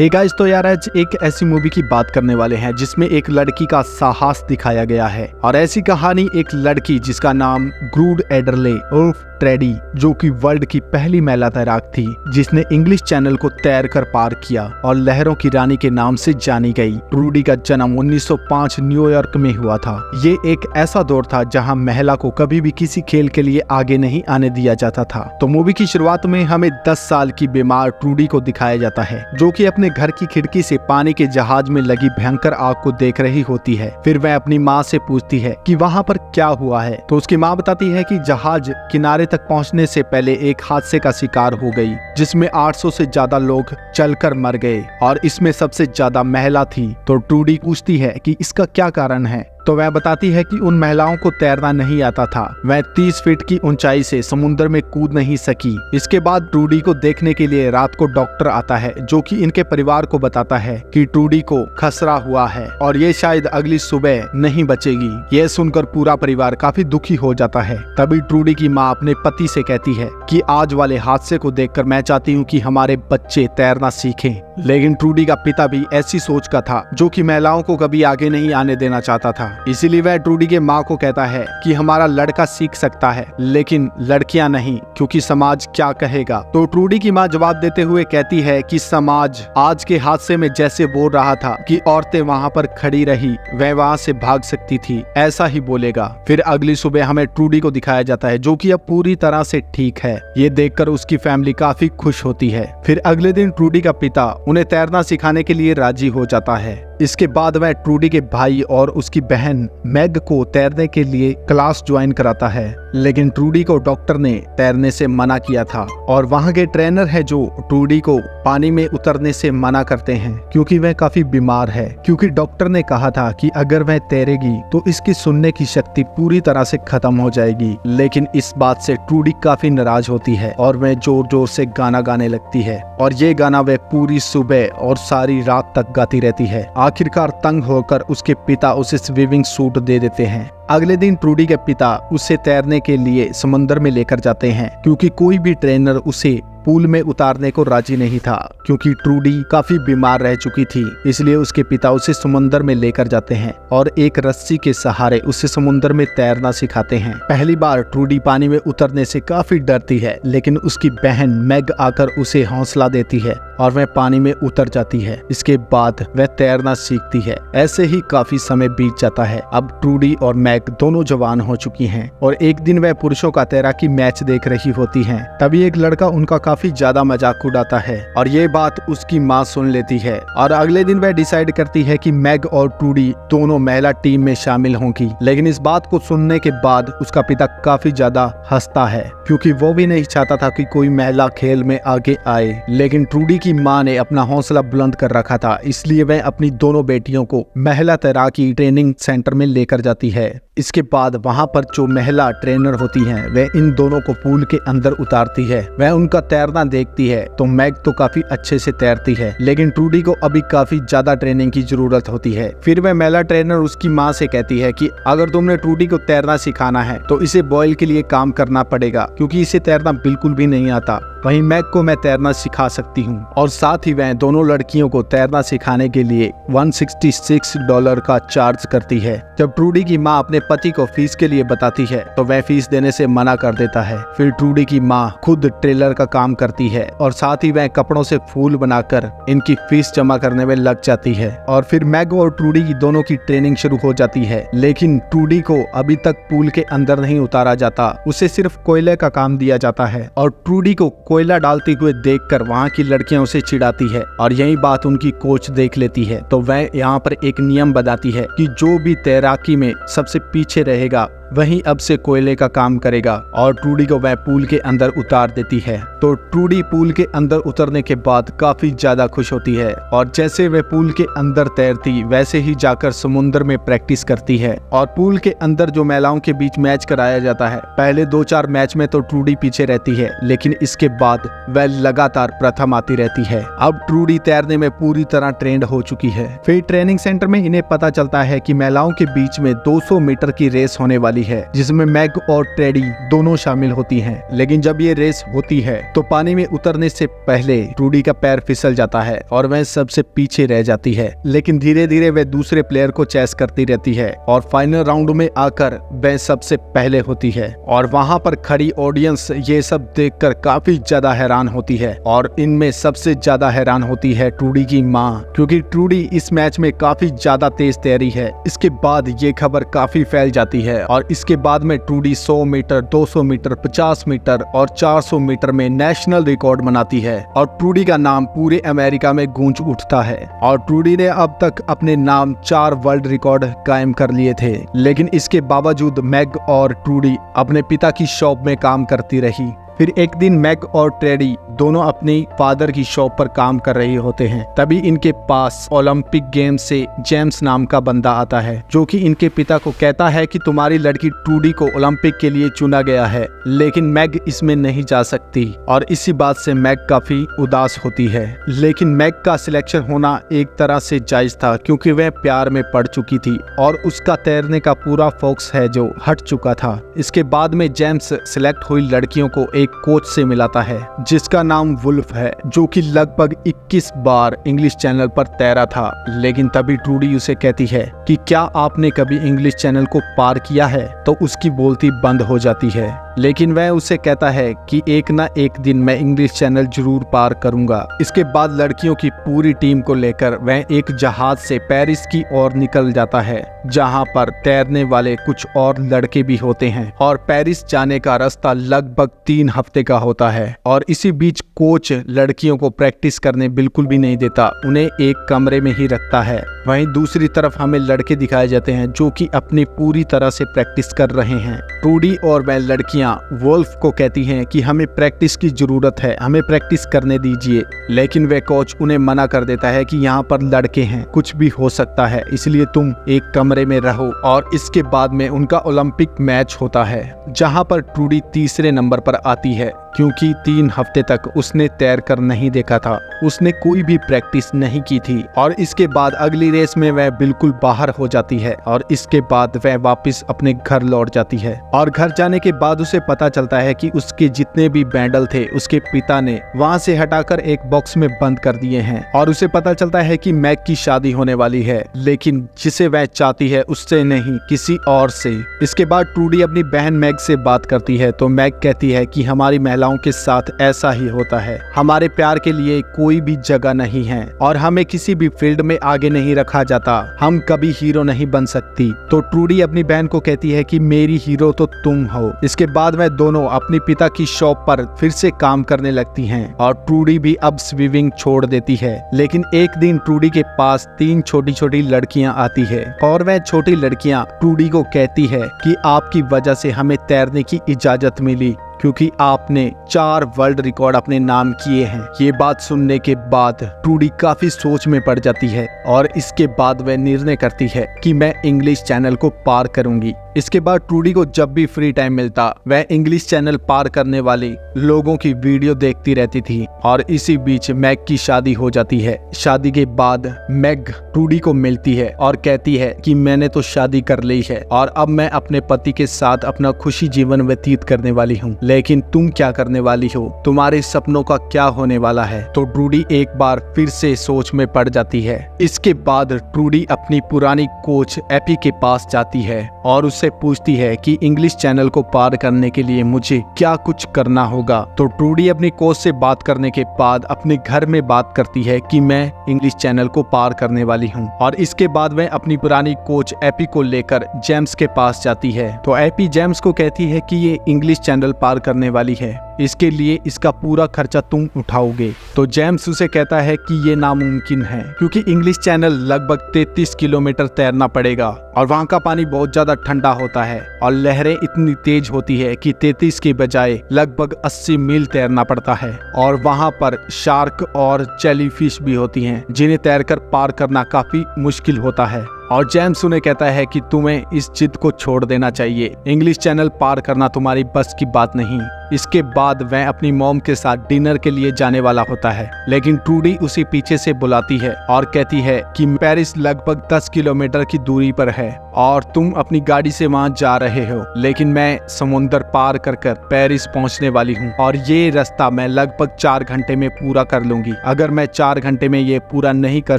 Hey guys, तो यार आज एक ऐसी मूवी की बात करने वाले हैं जिसमें एक लड़की का साहस दिखाया गया है। और ऐसी कहानी एक लड़की जिसका नाम ग्रूड एडरले उर्फ ट्रेडी, जो कि वर्ल्ड की पहली महिला तैराक थी जिसने इंग्लिश चैनल को तैर कर पार किया और लहरों की रानी के नाम से जानी गई। ट्रूडी का जन्म 1905 न्यूयॉर्क में हुआ था। ये एक ऐसा दौर था जहां महिला को कभी भी किसी खेल के लिए आगे नहीं आने दिया जाता था। तो मूवी की शुरुआत में हमें 10 साल की बीमार ट्रूडी को दिखाया जाता है, जो कि अपने घर की खिड़की से पानी के जहाज में लगी भयंकर आग को देख रही होती है। फिर वह अपनी माँ से पूछती है कि वहाँ पर क्या हुआ है, तो उसकी माँ बताती है कि जहाज किनारे तक पहुंचने से पहले एक हादसे का शिकार हो गई, जिसमें 800 से ज्यादा लोग चलकर मर गए और इसमें सबसे ज्यादा महिला थी। तो ट्रूडी पूछती है कि इसका क्या कारण है, तो वह बताती है कि उन महिलाओं को तैरना नहीं आता था। वह 30 फीट की ऊंचाई से समुद्र में कूद नहीं सकी। इसके बाद ट्रूडी को देखने के लिए रात को डॉक्टर आता है, जो कि इनके परिवार को बताता है कि ट्रूडी को खसरा हुआ है और ये शायद अगली सुबह नहीं बचेगी। यह सुनकर पूरा परिवार काफी दुखी हो जाता है। तभी ट्रूडी की माँ अपने पति से कहती है कि आज वाले हादसे को देखकर मैं चाहती हूँ कि हमारे बच्चे तैरना सीखें। लेकिन ट्रूडी का पिता भी ऐसी सोच का था, जो कि महिलाओं को कभी आगे नहीं आने देना चाहता था। इसीलिए वह ट्रूडी के माँ को कहता है कि हमारा लड़का सीख सकता है, लेकिन लड़कियां नहीं, क्योंकि समाज क्या कहेगा। तो ट्रूडी की माँ जवाब देते हुए कहती है कि समाज आज के हादसे में जैसे बोल रहा था कि औरतें वहाँ पर खड़ी रही, वह वहाँ से भाग सकती थी, ऐसा ही बोलेगा। फिर अगली सुबह हमें ट्रूडी को दिखाया जाता है, जो कि अब पूरी तरह से ठीक है। ये देखकर उसकी फैमिली काफी खुश होती है। फिर अगले दिन ट्रूडी का पिता उन्हें तैरना सिखाने के लिए राजी हो जाता है। इसके बाद वह ट्रूडी के भाई और उसकी बहन मैग को तैरने के लिए क्लास ज्वाइन कराता है, लेकिन ट्रूडी को डॉक्टर ने तैरने से मना किया था और वहाँ के ट्रेनर है जो ट्रूडी को पानी में उतरने से मना करते हैं, क्योंकि वह काफी बीमार है। क्योंकि डॉक्टर ने कहा था कि अगर वह तैरेगी तो इसकी सुनने की शक्ति पूरी तरह से खत्म हो जाएगी। लेकिन इस बात से ट्रूडी काफी नाराज होती है और वह जोर जोर से गाना गाने लगती है और ये गाना वह पूरी सुबह और सारी रात तक गाती रहती है। आखिरकार तंग होकर उसके पिता उसे स्विमिंग सूट दे देते हैं। अगले दिन ट्रूडी के पिता उसे तैरने के लिए समुद्र में लेकर जाते हैं, क्योंकि कोई भी ट्रेनर उसे पूल में उतारने को राजी नहीं था, क्योंकि ट्रूडी काफी बीमार रह चुकी थी। इसलिए उसके पिता उसे समुद्र में लेकर जाते हैं और एक रस्सी के सहारे उसे समुद्र में तैरना सिखाते हैं। पहली बार ट्रूडी पानी में उतरने से काफी डरती है, लेकिन उसकी बहन मैग आकर उसे हौसला देती है और वह पानी में उतर जाती है। इसके बाद वह तैरना सीखती है। ऐसे ही काफी समय बीत जाता है। अब ट्रूडी और मैग दोनों जवान हो चुकी हैं और एक दिन वह पुरुषों का तैराकी मैच देख रही होती हैं। तभी एक लड़का उनका काफी ज्यादा मजाक उड़ाता है और ये बात उसकी माँ सुन लेती है और अगले दिन वह डिसाइड करती है कि मैग और ट्रूडी दोनों महिला टीम में शामिल होंगी। लेकिन इस बात को सुनने के बाद उसका पिता काफी ज्यादा हंसता है, क्योंकि वो भी नहीं चाहता था कि कोई महिला खेल में आगे आए। लेकिन ट्रूडी की माँ ने अपना हौसला बुलंद कर रखा था, इसलिए वह अपनी दोनों बेटियों को महिला तैराकी ट्रेनिंग सेंटर में लेकर जाती है। इसके बाद वहाँ पर जो महिला ट्रेनर होती हैं, वह इन दोनों को पूल के अंदर उतारती है। वह उनका तैरना देखती है तो मैग तो काफी अच्छे से तैरती है, लेकिन ट्रूडी को अभी काफी ज्यादा ट्रेनिंग की जरूरत होती है। फिर वह महिला ट्रेनर उसकी माँ से कहती है कि अगर तुमने ट्रूडी को तैरना सिखाना है तो इसे बॉयल के लिए काम करना पड़ेगा, क्योंकि इसे तैरना बिल्कुल भी नहीं आता। वहीं मैग को मैं तैरना सिखा सकती हूँ। और साथ ही वह दोनों लड़कियों को तैरना सिखाने के लिए $166 का चार्ज करती है। जब ट्रूडी की माँ अपने पति को फीस के लिए बताती है तो वह फीस देने से मना कर देता है। फिर ट्रूडी की माँ खुद ट्रेलर का काम करती है और साथ ही वह कपड़ों से फूल बनाकर इनकी फीस जमा करने में लग जाती है। और फिर मैग और ट्रूडी की दोनों की ट्रेनिंग शुरू हो जाती है। लेकिन ट्रूडी को अभी तक पूल के अंदर नहीं उतारा जाता, उसे सिर्फ कोयले का काम दिया जाता है। और ट्रूडी को कोयला डालते हुए देखकर वहाँ की लड़कियां उसे चिढ़ाती है और यही बात उनकी कोच देख लेती है। तो वह यहाँ पर एक नियम बताती है कि जो भी तैराकी में सबसे पीछे रहेगा वहीं अब से कोयले का काम करेगा, और ट्रूडी को वह पूल के अंदर उतार देती है। तो ट्रूडी पूल के अंदर उतरने के बाद काफी ज्यादा खुश होती है और जैसे वह पूल के अंदर तैरती वैसे ही जाकर समुद्र में प्रैक्टिस करती है। और पूल के अंदर जो महिलाओं के बीच मैच कराया जाता है, पहले 2-4 मैच में तो ट्रूडी पीछे रहती है, लेकिन इसके बाद वह लगातार प्रथम आती रहती है। अब ट्रूडी तैरने में पूरी तरह ट्रेंड हो चुकी है। फिर ट्रेनिंग सेंटर में इन्हें पता चलता है कि महिलाओं के बीच में 200 मीटर की रेस होने वाली वाली है, जिसमें मैग और टेडी दोनों शामिल होती हैं। लेकिन जब ये रेस होती है तो पानी में उतरने से पहले ट्रूडी का पैर फिसल जाता है और वह सबसे पीछे रह जाती है। लेकिन धीरे धीरे वह दूसरे प्लेयर को चेस करती रहती है और फाइनल राउंड में आकर वह सबसे पहले होती है। और वहां पर खड़ी ऑडियंस ये सब देखकर काफी ज्यादा हैरान होती है और इनमें सबसे ज्यादा हैरान होती है ट्रूडी की माँ, क्योंकि ट्रूडी इस मैच में काफी ज्यादा तेज तैरी है। इसके बाद ये खबर काफी फैल जाती है और इसके बाद में ट्रूडी 100 मीटर, 200 मीटर, 50 मीटर और 400 मीटर में नेशनल रिकॉर्ड बनाती है और ट्रूडी का नाम पूरे अमेरिका में गूंज उठता है। और ट्रूडी ने अब तक अपने नाम 4 वर्ल्ड रिकॉर्ड कायम कर लिए थे। लेकिन इसके बावजूद मैग और ट्रूडी अपने पिता की शॉप में काम करती रही। फिर एक दिन मैग और टेडी दोनों अपनी फादर की शॉप पर काम कर रहे होते हैं। तभी इनके पास ओलंपिक गेम से जेम्स नाम का बंदा आता है, जो कि इनके पिता को कहता है कि तुम्हारी लड़की ट्रूडी को ओलंपिक के लिए चुना गया है, लेकिन मैग इसमें नहीं जा सकती। और इसी बात से मैग काफी उदास होती है। लेकिन मैग का सिलेक्शन होना एक तरह से जायज था, क्योंकि वह प्यार में पड़ चुकी थी और उसका तैरने का पूरा फोकस है जो हट चुका था। इसके बाद में जेम्स सिलेक्ट हुई लड़कियों को एक कोच से मिलाता है, जिसका नाम वुल्फ है, जो कि लगभग 21 बार इंग्लिश चैनल पर तैरा था। लेकिन तभी ट्रूडी उसे कहती है कि क्या आपने कभी इंग्लिश चैनल को पार किया है? तो उसकी बोलती बंद हो जाती है। लेकिन वह उसे कहता है कि एक ना एक दिन मैं इंग्लिश चैनल जरूर पार करूंगा। इसके बाद लड़कियों की पूरी टीम को लेकर वह एक जहाज से पेरिस की ओर निकल जाता है, जहां पर तैरने वाले कुछ और लड़के भी होते हैं। और पेरिस जाने का रास्ता लगभग 3 हफ्ते का होता है। और इसी बीच कोच लड़कियों को प्रैक्टिस करने बिल्कुल भी नहीं देता, उन्हें एक कमरे में ही रखता है। वहीं दूसरी तरफ हमें लड़के दिखाए जाते हैं जो कि अपनी पूरी तरह से प्रैक्टिस कर रहे हैं। ट्रूडी और वह लड़कियां वुल्फ को कहती हैं कि हमें प्रैक्टिस की जरूरत है, हमें प्रैक्टिस करने दीजिए। लेकिन वह कोच उन्हें मना कर देता है कि यहाँ पर लड़के हैं, कुछ भी हो सकता है, इसलिए तुम एक कमरे में रहो। और इसके बाद में उनका ओलंपिक मैच होता है, जहाँ पर ट्रूडी तीसरे नंबर पर आती है, क्योंकि 3 हफ्ते तक उसने तैर कर नहीं देखा था, उसने कोई भी प्रैक्टिस नहीं की थी। और इसके बाद अगली रेस में वह बिल्कुल बाहर हो जाती है और इसके बाद वह वापस अपने घर लौट जाती है। और घर जाने के बाद उसे पता चलता है कि उसके जितने भी मेडल थे उसके पिता ने वहां से हटाकर एक बॉक्स में बंद कर दिए हैं। और उसे पता चलता है कि मैग की शादी होने वाली है, लेकिन जिसे वह चाहती है उससे नहीं, किसी और से। इसके बाद ट्रूडी अपनी बहन मैग से बात करती है तो मैग कहती है कि हमारी महिलाओं के साथ ऐसा ही होता है, हमारे प्यार के लिए कोई भी जगह नहीं है और हमें किसी भी फील्ड में आगे नहीं रखा जाता, हम कभी हीरो नहीं बन सकती। तो ट्रूडी अपनी बहन को कहती है कि मेरी हीरो तो तुम हो। इसके बाद वह दोनों अपने पिता की शॉप पर फिर से काम करने लगती हैं और ट्रूडी भी अब स्विमिंग छोड़ देती है। लेकिन एक दिन ट्रूडी के पास 3 छोटी छोटी लड़कियां आती है और वह छोटी लड़कियां ट्रूडी को कहती है कि आपकी वजह से हमें तैरने की इजाजत मिली, क्योंकि आपने 4 वर्ल्ड रिकॉर्ड अपने नाम किए हैं। ये बात सुनने के बाद ट्रूडी काफी सोच में पड़ जाती है और इसके बाद वह निर्णय करती है कि मैं इंग्लिश चैनल को पार करूंगी। इसके बाद ट्रूडी को जब भी फ्री टाइम मिलता वह इंग्लिश चैनल पार करने वाले लोगों की वीडियो देखती रहती थी। और इसी बीच मैग की शादी हो जाती है। शादी के बाद मैग ट्रूडी को मिलती है और कहती है कि मैंने तो शादी कर ली है और अब मैं अपने पति के साथ अपना खुशी जीवन व्यतीत करने वाली हूँ, लेकिन तुम क्या करने वाली हो, तुम्हारे सपनों का क्या होने वाला है। तो ट्रूडी एक बार फिर से सोच में पड़ जाती है। इसके बाद ट्रूडी अपनी पुरानी कोच एपी के पास जाती है और उससे पूछती है कि इंग्लिश चैनल को पार करने के लिए मुझे क्या कुछ करना होगा। तो ट्रूडी अपनी कोच से बात करने के बाद अपने घर में बात करती है कि मैं इंग्लिश चैनल को पार करने वाली हूँ। और इसके बाद वह अपनी पुरानी कोच एपी को लेकर जेम्स के पास जाती है। तो एपी जेम्स को कहती है कि ये इंग्लिश चैनल पार करने वाली है, इसके लिए इसका पूरा खर्चा तुम उठाओगे। तो जेम्स उसे कहता है कि ये नामुमकिन है, क्योंकि इंग्लिश चैनल लगभग 33 किलोमीटर तैरना पड़ेगा और वहाँ का पानी बहुत ज्यादा ठंडा होता है और लहरें इतनी तेज होती है कि 33 के बजाय लगभग 80 मील तैरना पड़ता है। और वहाँ पर शार्क और जेलीफिश भी होती हैं, जिन्हें तैरकर पार करना काफी मुश्किल होता है। और जेम्स उन्हें कहता है कि तुम्हें इस जिद को छोड़ देना चाहिए, इंग्लिश चैनल पार करना तुम्हारी बस की बात नहीं। इसके बाद वह अपनी मॉम के साथ डिनर के लिए जाने वाला होता है, लेकिन ट्रूडी उसे पीछे से बुलाती है और कहती है कि पेरिस लगभग 10 किलोमीटर की दूरी पर है और तुम अपनी गाड़ी से वहां जा रहे हो, लेकिन मैं समुद्र पार कर पेरिस पहुंचने वाली हूं और ये रास्ता मैं लगभग 4 घंटे में पूरा कर लूंगी। अगर मैं 4 घंटे में ये पूरा नहीं कर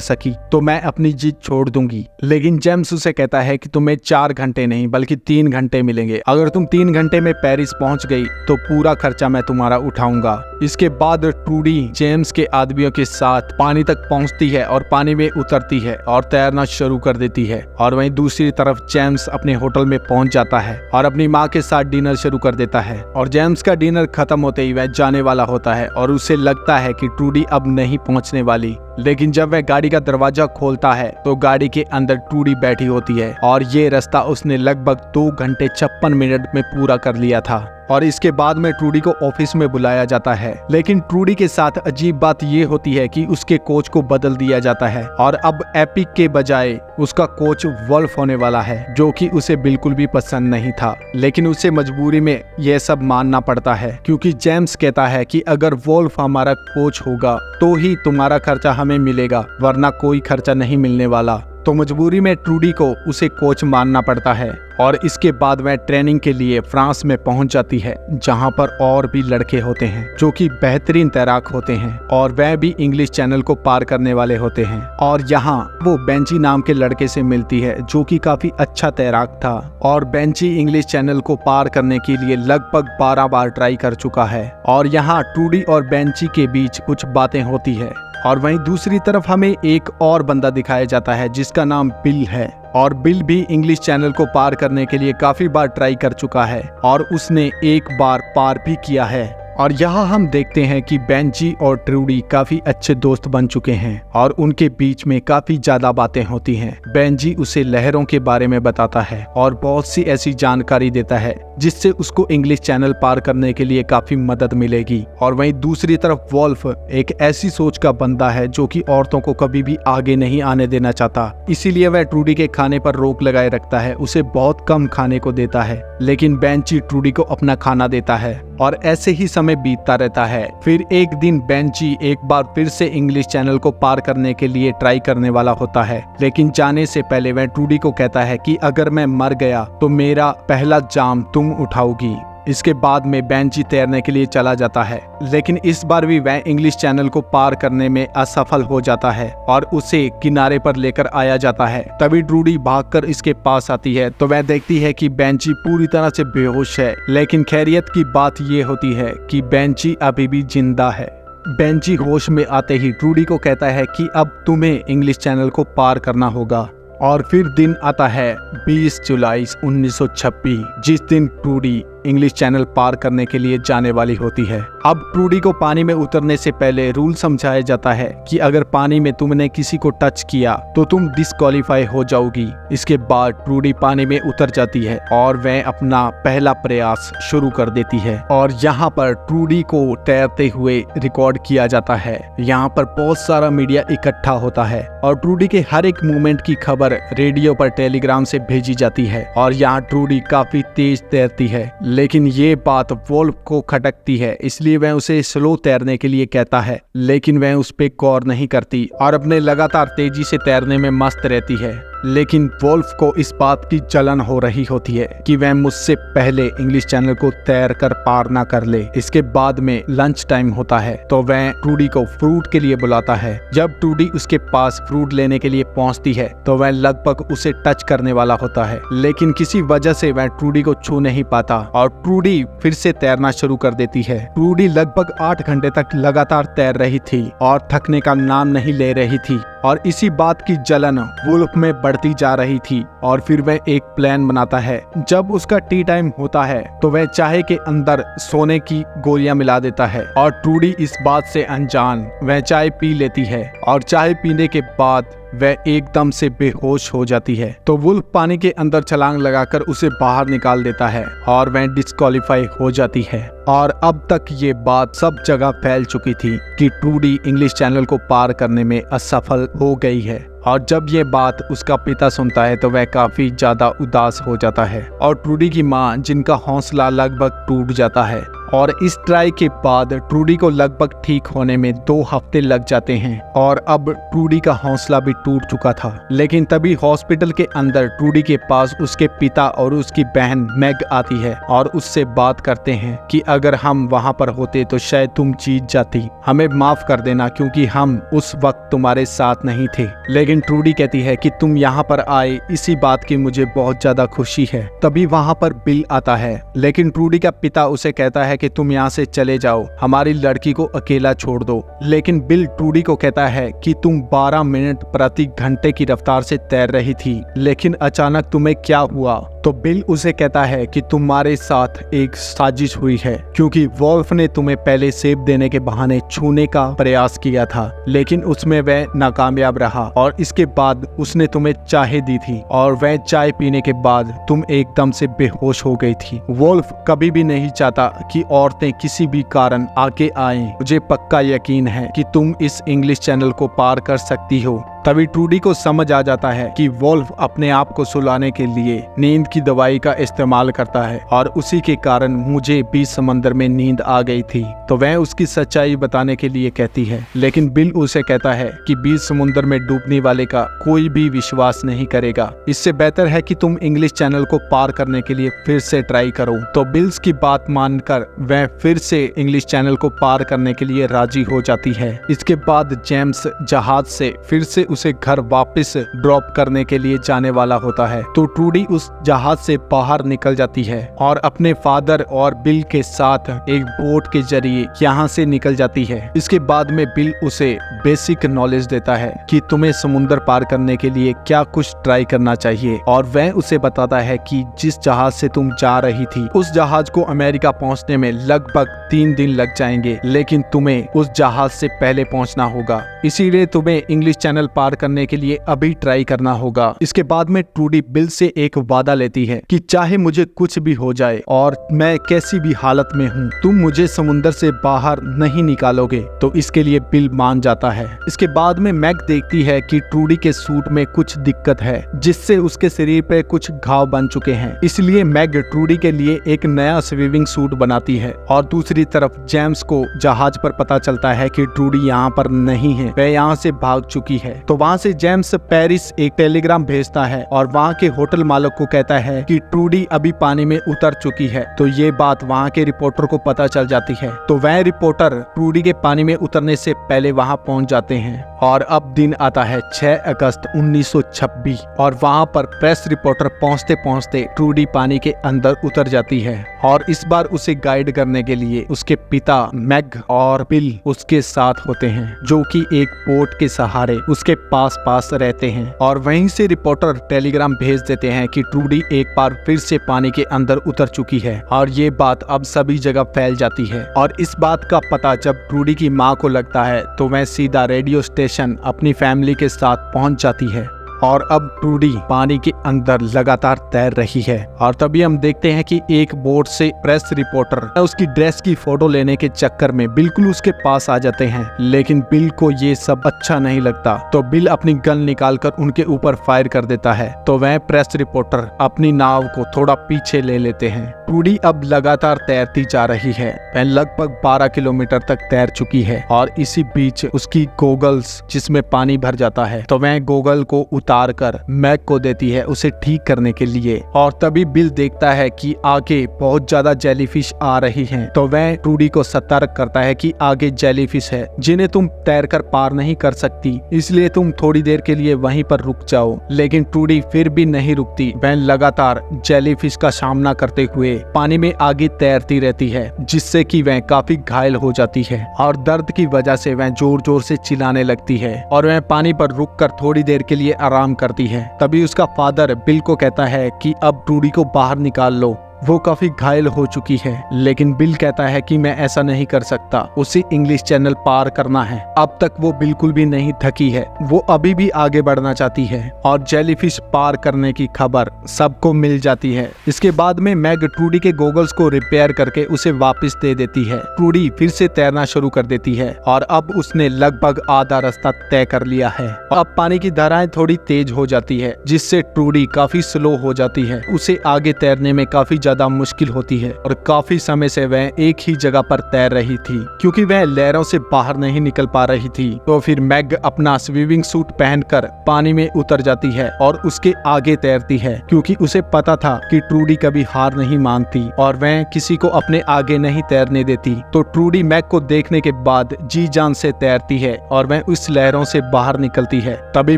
सकी तो मैं अपनी जिद छोड़ दूंगी। लेकिन जेम्स उसे कहता है कि तुम्हें 4 घंटे नहीं बल्कि 3 घंटे मिलेंगे। अगर तुम 3 घंटे में पेरिस पहुंच गई तो पूरा खर्चा मैं तुम्हारा उठाऊंगा। इसके बाद ट्रूडी जेम्स के आदमियों के साथ पानी तक पहुंचती है और पानी में उतरती है और तैरना शुरू कर देती है। और वहीं दूसरी तरफ जेम्स अपने होटल में पहुंच जाता है और अपनी माँ के साथ डिनर शुरू कर देता है। और जेम्स का डिनर खत्म होते ही वह जाने वाला होता है और उसे लगता है कि ट्रूडी अब नहीं पहुंचने वाली। लेकिन जब वह गाड़ी का दरवाजा खोलता है तो गाड़ी के अंदर ट्रूडी बैठी होती है और ये रास्ता उसने लगभग 2 घंटे 56 मिनट में पूरा कर लिया था। और इसके बाद में ट्रूडी को ऑफिस में बुलाया जाता है, लेकिन ट्रूडी के साथ अजीब बात ये होती है कि उसके कोच को बदल दिया जाता है और अब एपिक के बजाय उसका कोच वुल्फ होने वाला है, जो कि उसे बिल्कुल भी पसंद नहीं था। लेकिन उसे मजबूरी में यह सब मानना पड़ता है क्योंकि जेम्स कहता है कि अगर वुल्फ हमारा कोच होगा तो ही तुम्हारा खर्चा हमें मिलेगा, वरना कोई खर्चा नहीं मिलने वाला। तो मजबूरी में ट्रूडी को उसे कोच मानना पड़ता है। और इसके बाद वह ट्रेनिंग के लिए फ्रांस में पहुंच जाती है, जहां पर और भी लड़के होते हैं जो कि बेहतरीन तैराक होते हैं और वह भी इंग्लिश चैनल को पार करने वाले होते हैं। और यहाँ वो बेंची नाम के लड़के से मिलती है जो कि काफी अच्छा तैराक था और बेंची इंग्लिश चैनल को पार करने के लिए लगभग 12 बार ट्राई कर चुका है। और यहाँ ट्रूडी और बेंची के बीच कुछ बातें होती है। और वहीं दूसरी तरफ हमें एक और बंदा दिखाया जाता है जिसका नाम बिल है। और बिल भी इंग्लिश चैनल को पार करने के लिए काफी बार ट्राई कर चुका है और उसने एक बार पार भी किया है। और यहाँ हम देखते हैं कि बेंची और ट्रूडी काफी अच्छे दोस्त बन चुके हैं और उनके बीच में काफी ज्यादा बातें होती हैं। बेंजी उसे लहरों के बारे में बताता है और बहुत सी ऐसी जानकारी देता है जिससे उसको इंग्लिश चैनल पार करने के लिए काफी मदद मिलेगी। और वहीं दूसरी तरफ वुल्फ एक ऐसी सोच का बंदा है जो कि औरतों को कभी भी आगे नहीं आने देना चाहता, इसीलिए वह ट्रूडी के खाने पर रोक लगाए रखता है, उसे बहुत कम खाने को देता है। लेकिन बेंची ट्रूडी को अपना खाना देता है और ऐसे ही समय बीतता रहता है। फिर एक दिन बेंची एक बार फिर से इंग्लिश चैनल को पार करने के लिए ट्राई करने वाला होता है, लेकिन जाने से पहले वह ट्रूडी को कहता है कि अगर मैं मर गया तो मेरा पहला जाम तुम उठाओगी। इसके बाद में बेंची तैरने के लिए चला जाता है, लेकिन इस बार भी वह इंग्लिश चैनल को पार करने में असफल हो जाता है और उसे किनारे पर लेकर आया जाता है। तभी ट्रूडी भागकर इसके पास आती है तो वह देखती है कि बेंची पूरी तरह से बेहोश है, लेकिन खैरियत की बात ये होती है कि बेंची अभी भी जिंदा है। बेंची होश में आते ही ट्रूडी को कहता है कि अब तुम्हें इंग्लिश चैनल को पार करना होगा। और फिर दिन आता है 20 जुलाई 1926, जिस दिन ट्रूडी इंग्लिश चैनल पार करने के लिए जाने वाली होती है। अब ट्रूडी को पानी में उतरने से पहले रूल समझाया जाता है कि अगर पानी में तुमने किसी को टच किया तो तुम डिस्क्वालीफाई हो जाओगी। इसके बाद ट्रूडी पानी में उतर जाती है और वह अपना पहला प्रयास शुरू कर देती है। और यहाँ पर ट्रूडी को तैरते हुए रिकॉर्ड किया जाता है। यहाँ पर बहुत सारा मीडिया इकट्ठा होता है और ट्रूडी के हर एक मूवमेंट की खबर रेडियो पर टेलीग्राम से भेजी जाती है। और यहाँ ट्रूडी काफी तेज तैरती है, लेकिन ये बात वुल्फ को खटकती है, इसलिए वह उसे स्लो तैरने के लिए कहता है, लेकिन वह उस पर गौर नहीं करती और अपने लगातार तेजी से तैरने में मस्त रहती है। लेकिन वुल्फ को इस बात की जलन हो रही होती है कि वह मुझसे पहले इंग्लिश चैनल को तैर कर पार ना कर ले। इसके बाद में लंच टाइम होता है तो वह ट्रूडी को फ्रूट के लिए बुलाता है। जब ट्रूडी उसके पास फ्रूट लेने के लिए पहुंचती है तो वह लगभग उसे टच करने वाला होता है, लेकिन किसी वजह से वह ट्रूडी को छू नहीं पाता और ट्रूडी फिर से तैरना शुरू कर देती है। ट्रूडी लगभग 8 घंटे तक लगातार तैर रही थी और थकने का नाम नहीं ले रही थी और इसी बात की जलन वुल्फ में बढ़ती जा रही थी। और फिर वह एक प्लान बनाता है। जब उसका टी टाइम होता है तो वह चाय के अंदर सोने की गोलियां मिला देता है और ट्रूडी इस बात से अनजान वह चाय पी लेती है और चाय पीने के बाद वह एकदम से बेहोश हो जाती है। तो वुल्फ पानी के अंदर छलांग लगाकर उसे बाहर निकाल देता है और वह डिस्क्वालीफाई हो जाती है। और अब तक ये बात सब जगह फैल चुकी थी कि ट्रूडी इंग्लिश चैनल को पार करने में असफल हो गई है। और जब ये बात उसका पिता सुनता है तो वह काफी ज्यादा उदास हो जाता है। और ट्रूडी की माँ, जिनका हौसला लगभग टूट जाता है, और इस ट्राई के बाद ट्रूडी को लगभग ठीक होने में 2 हफ्ते लग जाते हैं और अब ट्रूडी का हौसला भी टूट चुका था। लेकिन तभी हॉस्पिटल के अंदर ट्रूडी के पास उसके पिता और उसकी बहन मैग आती है और उससे बात करते हैं कि अगर हम वहां पर होते तो शायद तुम जीत जाती, हमें माफ कर देना क्योंकि हम उस वक्त तुम्हारे साथ नहीं थे। लेकिन ट्रूडी कहती है कि तुम यहाँ पर आए इसी बात की मुझे बहुत ज्यादा खुशी है। तभी वहां पर बिल आता है, लेकिन ट्रूडी का पिता उसे कहता है कि तुम यहाँ से चले जाओ, हमारी लड़की को अकेला छोड़ दो। लेकिन बिल ट्रूडी को कहता है कि तुम 12 मिनट प्रति घंटे की रफ्तार से तैर रही थी, लेकिन अचानक तुम्हें क्या हुआ? तो बिल उसे कहता है कि तुम्हारे साथ एक साजिश हुई है, क्योंकि वॉल्फ ने तुम्हें पहले सेब देने के बहाने छूने का प्रयास किया था, लेकिन उसमें वह नाकामयाब रहा और इसके बाद उसने तुम्हें चाय दी थी और वह चाय पीने के बाद तुम एकदम से बेहोश हो गई थी। वॉल्फ कभी भी नहीं चाहता कि औरतें किसी भी कारण आगे आएं। मुझे पक्का यकीन है कि तुम इस इंग्लिश चैनल को पार कर सकती हो। तभी ट्रूडी को समझ आ जाता है कि वॉल्फ अपने आप को सुलाने के लिए नींद की दवाई का इस्तेमाल करता है और उसी के कारण मुझे भी समंदर में नींद आ गई थी। तो वह उसकी सच्चाई बताने के लिए कहती है, लेकिन बिल उसे कहता है कि बीच समुद्र में डूबने वाले का कोई भी विश्वास नहीं करेगा, इससे बेहतर है कि तुम इंग्लिश चैनल को पार करने के लिए फिर से ट्राई करो। तो बिल्स की बात मानकर वह फिर से इंग्लिश चैनल को पार करने के लिए राजी हो जाती है। इसके बाद जेम्स जहाज से फिर से उसे घर वापस ड्रॉप करने के लिए जाने वाला होता है। तो ट्रूडी उस जहाज से बाहर निकल जाती है और अपने फादर और बिल के साथ एक बोट के जरिए यहाँ से निकल जाती है। इसके बाद में बिल उसे बेसिक नॉलेज देता है कि तुम्हें समुद्र पार करने के लिए क्या कुछ ट्राई करना चाहिए, और वह उसे बताता है कि जिस जहाज से तुम जा रही थी उस जहाज को अमेरिका पहुंचने में लगभग 3 दिन लग जाएंगे, लेकिन तुम्हें उस जहाज से पहले पहुंचना होगा, इसीलिए तुम्हें इंग्लिश चैनल पार करने के लिए अभी ट्राई करना होगा। इसके बाद में ट्रूडी बिल से एक वादा लेती है कि चाहे मुझे कुछ भी हो जाए और मैं कैसी भी हालत में हूँ, तुम मुझे समुद्र से बाहर नहीं निकालोगे। तो इसके लिए बिल मान जाता है। इसके बाद में मैग देखती है कि ट्रूडी के सूट में कुछ दिक्कत है, जिससे उसके शरीर पे कुछ घाव बन चुके हैं। इसलिए मैग ट्रूडी के लिए एक नया स्विमिंग सूट बनाती है। और दूसरी तरफ जेम्स को जहाज पर पता चलता है कि ट्रूडी यहाँ पर नहीं है, वह यहाँ से भाग चुकी है। तो वहाँ से जेम्स पेरिस एक टेलीग्राम भेजता है और वहाँ के होटल मालिक को कहता है कि ट्रूडी अभी पानी में उतर चुकी है। तो ये बात वहाँ के रिपोर्टर को पता चल जाती है। तो वह रिपोर्टर ट्रूडी के पानी में उतरने से पहले वहाँ पहुँच जाते हैं। और अब दिन आता है 6 अगस्त 1926 और वहाँ पर प्रेस रिपोर्टर पहुँचते पहुँचते ट्रूडी पानी के अंदर उतर जाती है। और इस बार उसे गाइड करने के लिए उसके पिता मैग और बिल उसके साथ होते हैं, जो कि एक बोट के सहारे उसके पास रहते हैं। और वहीं से रिपोर्टर टेलीग्राम भेज देते हैं कि ट्रूडी एक बार फिर से पानी के अंदर उतर चुकी है। और ये बात अब सभी जगह फैल जाती है। और इस बात का पता जब ट्रूडी की माँ को लगता है तो वह सीधा रेडियो स्टेशन अपनी फैमिली के साथ पहुंच जाती है। और अब ट्रूडी पानी के अंदर लगातार तैर रही है। और तभी हम देखते हैं कि एक बोट से प्रेस रिपोर्टर उसकी ड्रेस की फोटो लेने के चक्कर में बिल्कुल उसके पास आ जाते हैं, लेकिन बिल को ये सब अच्छा नहीं लगता। तो बिल अपनी गन निकालकर उनके ऊपर फायर कर देता है। तो वह प्रेस रिपोर्टर अपनी नाव को थोड़ा पीछे ले लेते हैं। ट्रूडी अब लगातार तैरती जा रही है। वह लगभग 12 किलोमीटर तक तैर चुकी है और इसी बीच उसकी गोगल्स जिसमें पानी भर जाता है, तो वह गोगल को उतार कर मैग को देती है उसे ठीक करने के लिए। और तभी बिल देखता है कि आगे बहुत ज्यादा जेलीफिश आ रही हैं। तो वह ट्रूडी को सतर्क करता है कि आगे जेलीफिश है जिन्हें तुम तैरकर पार नहीं कर सकती, इसलिए तुम थोड़ी देर के लिए वहीं पर रुक जाओ। लेकिन ट्रूडी फिर भी नहीं रुकती। वह लगातार जेलीफिश का सामना करते हुए पानी में आगे तैरती रहती है, जिससे कि वह काफी घायल हो जाती है और दर्द की वजह से वह जोर जोर से चिल्लाने लगती है। और वह पानी पर रुककर थोड़ी देर के लिए आराम करती है। तभी उसका फादर बिल को कहता है कि अब ट्रूडी को बाहर निकाल लो। वो काफी घायल हो चुकी है, लेकिन बिल कहता है कि मैं ऐसा नहीं कर सकता, उसे इंग्लिश चैनल पार करना है। अब तक वो बिल्कुल भी नहीं थकी है, वो अभी भी आगे बढ़ना चाहती है और जेलीफिश पार करने की खबर सबको मिल जाती है। इसके बाद में मैग ट्रूडी के गॉगल्स को रिपेयर करके उसे वापस दे देती है। ट्रूडी फिर से तैरना शुरू कर देती है और अब उसने लगभग आधा रास्ता तय कर लिया है। अब पानी की धाराएं थोड़ी तेज हो जाती है, जिससे ट्रूडी काफी स्लो हो जाती है। उसे आगे तैरने में काफी ज्यादा मुश्किल होती है और काफी समय से वह एक ही जगह पर तैर रही थी, क्योंकि वह लहरों से बाहर नहीं निकल पा रही थी। तो फिर मैग अपना स्विमिंग सूट पहनकर पानी में उतर जाती है और उसके आगे तैरती है, क्योंकि उसे पता था कि ट्रूडी कभी हार नहीं मानती और वह किसी को अपने आगे नहीं तैरने देती। तो ट्रूडी मैग को देखने के बाद जी जान से तैरती है और वह उस लहरों से बाहर निकलती है। तभी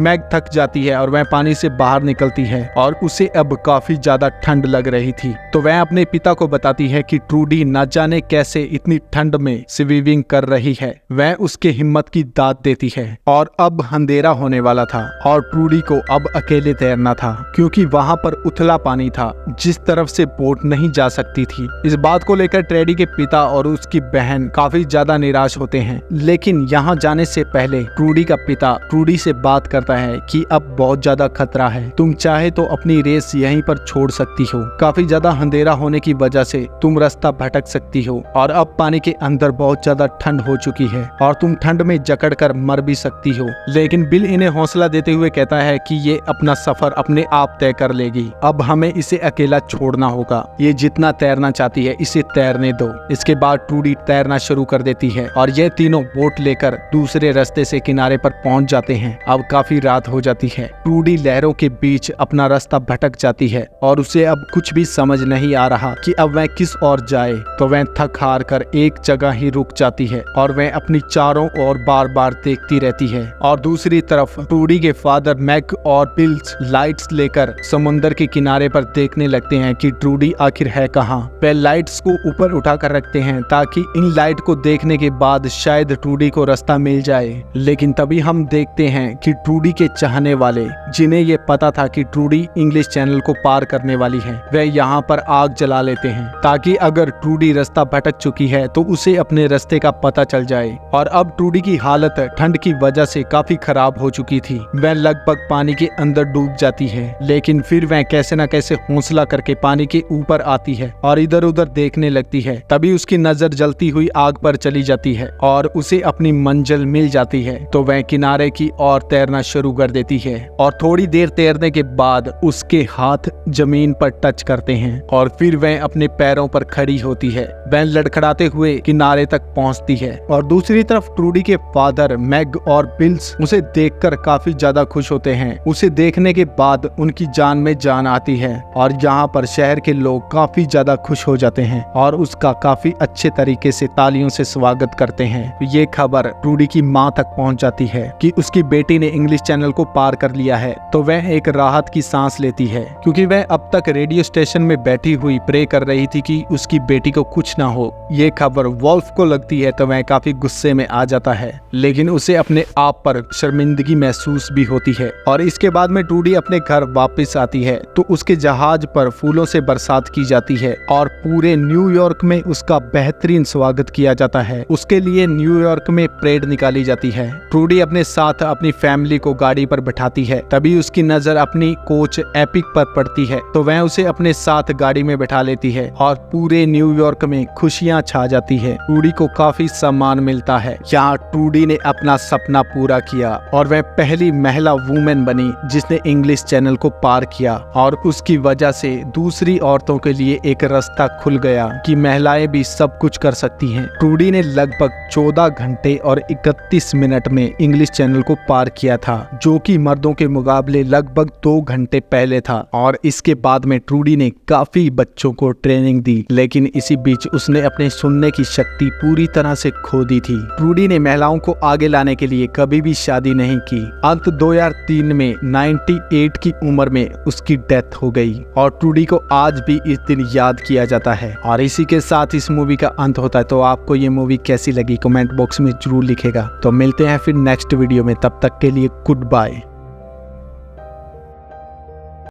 मैग थक जाती है और वह पानी से बाहर निकलती है और उसे अब काफी ज्यादा ठंड लग रही थी। तो वह अपने पिता को बताती है कि ट्रूडी न जाने कैसे इतनी ठंड में स्विमिंग कर रही है। वह उसके हिम्मत की दाद देती है और अब अंधेरा होने वाला था और ट्रूडी को अब अकेले तैरना था, क्योंकि वहां पर उथला पानी था जिस तरफ से बोट नहीं जा सकती थी। इस बात को लेकर ट्रेडी के पिता और उसकी बहन काफी ज्यादा निराश होते हैं, लेकिन यहाँ जाने से पहले ट्रूडी का पिता ट्रूडी से बात करता है कि अब बहुत ज्यादा खतरा है, तुम चाहे तो अपनी रेस यहीं पर छोड़ सकती हो। काफी ज्यादा अंधेरा होने की वजह से तुम रास्ता भटक सकती हो और अब पानी के अंदर बहुत ज्यादा ठंड हो चुकी है और तुम ठंड में जकड़कर मर भी सकती हो। लेकिन बिल इन्हें हौसला देते हुए कहता है कि ये अपना सफर अपने आप तय कर लेगी, अब हमें इसे अकेला छोड़ना होगा। ये जितना तैरना चाहती है इसे तैरने दो। इसके बाद ट्रूडी तैरना शुरू कर देती है और ये तीनों बोट लेकर दूसरे रास्ते से किनारे पर पहुंच जाते हैं। अब काफी रात हो जाती है। ट्रूडी लहरों के बीच अपना रास्ता भटक जाती है और उसे अब कुछ भी समझ नहीं आ रहा कि अब वह किस ओर जाए। तो वह थक हार कर एक जगह ही रुक जाती है और वह अपनी चारों ओर बार बार देखती रहती है। और दूसरी तरफ ट्रूडी के फादर मैग और बिल्स लाइट्स लेकर समुद्र के किनारे पर देखने लगते हैं कि ट्रूडी आखिर है कहाँ। वे लाइट्स को ऊपर उठाकर रखते हैं ताकि इन लाइट को देखने के बाद शायद ट्रूडी को रास्ता मिल जाए। लेकिन तभी हम देखते हैं कि ट्रूडी के चाहने वाले, जिन्हें ये पता था कि ट्रूडी इंग्लिश चैनल को पार करने वाली है, वे यहाँ पर आग जला लेते हैं ताकि अगर ट्रूडी रास्ता भटक चुकी है तो उसे अपने रास्ते का पता चल जाए। और अब ट्रूडी की हालत ठंड की वजह से काफी खराब हो चुकी थी। वह लगभग पानी के अंदर डूब जाती है, लेकिन फिर वह कैसे न कैसे हौसला करके पानी के ऊपर आती है और इधर उधर देखने लगती है। तभी उसकी नजर जलती हुई आग पर चली जाती है और उसे अपनी मंजिल मिल जाती है। तो वह किनारे की ओर तैरना शुरू कर देती है और थोड़ी देर तैरने के बाद उसके हाथ जमीन पर टच करते हैं और फिर वह अपने पैरों पर खड़ी होती है। वह लड़खड़ाते हुए किनारे तक पहुंचती है और दूसरी तरफ ट्रूडी के फादर मैग और बिल्स उसे देखकर काफी ज्यादा खुश होते हैं। उसे देखने के बाद उनकी जान में जान आती है और यहाँ पर शहर के लोग काफी ज्यादा खुश हो जाते हैं और उसका काफी अच्छे तरीके से तालियों से स्वागत करते हैं। ये खबर ट्रूडी की माँ तक पहुँच जाती है कि उसकी बेटी ने इंग्लिश चैनल को पार कर लिया है। तो वह एक राहत की सांस लेती है, क्योंकि वह अब तक रेडियो स्टेशन में बैठी हुई प्रे कर रही थी कि उसकी बेटी को कुछ ना हो। ये खबर वॉल्फ को लगती है तो वह काफी गुस्से में आ जाता है, लेकिन उसे अपने आप पर शर्मिंदगी महसूस भी होती है। और इसके बाद में ट्रूडी अपने घर वापस आती है तो उसके जहाज पर फूलों से बरसात की जाती है और पूरे न्यूयॉर्क में उसका बेहतरीन स्वागत किया जाता है। उसके लिए न्यूयॉर्क में परेड निकाली जाती है। ट्रूडी अपने साथ अपनी फैमिली को गाड़ी पर बैठाती है। तभी उसकी नजर अपनी कोच एपिक पर पड़ती है तो वह उसे अपने साथ गाड़ी में बैठा लेती है और पूरे न्यूयॉर्क में खुशियां छा जाती है। ट्रूडी को काफी सम्मान मिलता है। यहाँ ट्रूडी ने अपना सपना पूरा किया और वह पहली महिला वुमेन बनी जिसने इंग्लिश चैनल को पार किया और उसकी वजह से दूसरी औरतों के लिए एक रास्ता खुल गया कि महिलाएं भी सब कुछ कर सकती हैं। ट्रूडी ने लगभग 14 घंटे और 31 मिनट में इंग्लिश चैनल को पार किया था, जो कि मर्दों के मुकाबले लगभग 2 घंटे पहले था। और इसके बाद में ट्रूडी ने काफी बच्चों को ट्रेनिंग दी, लेकिन इसी बीच उसने अपने सुनने की शक्ति पूरी तरह से खो दी थी। ट्रूडी ने महिलाओं को आगे लाने के लिए कभी भी शादी नहीं की। अंत 2003 में 98 की उम्र में उसकी डेथ हो गई और ट्रूडी को आज भी इस दिन याद किया जाता है। और इसी के साथ इस मूवी का अंत होता है। तो आपको ये मूवी कैसी लगी कमेंट बॉक्स में जरूर लिखेगा। तो मिलते हैं फिर नेक्स्ट वीडियो में, तब तक के लिए गुड बाय।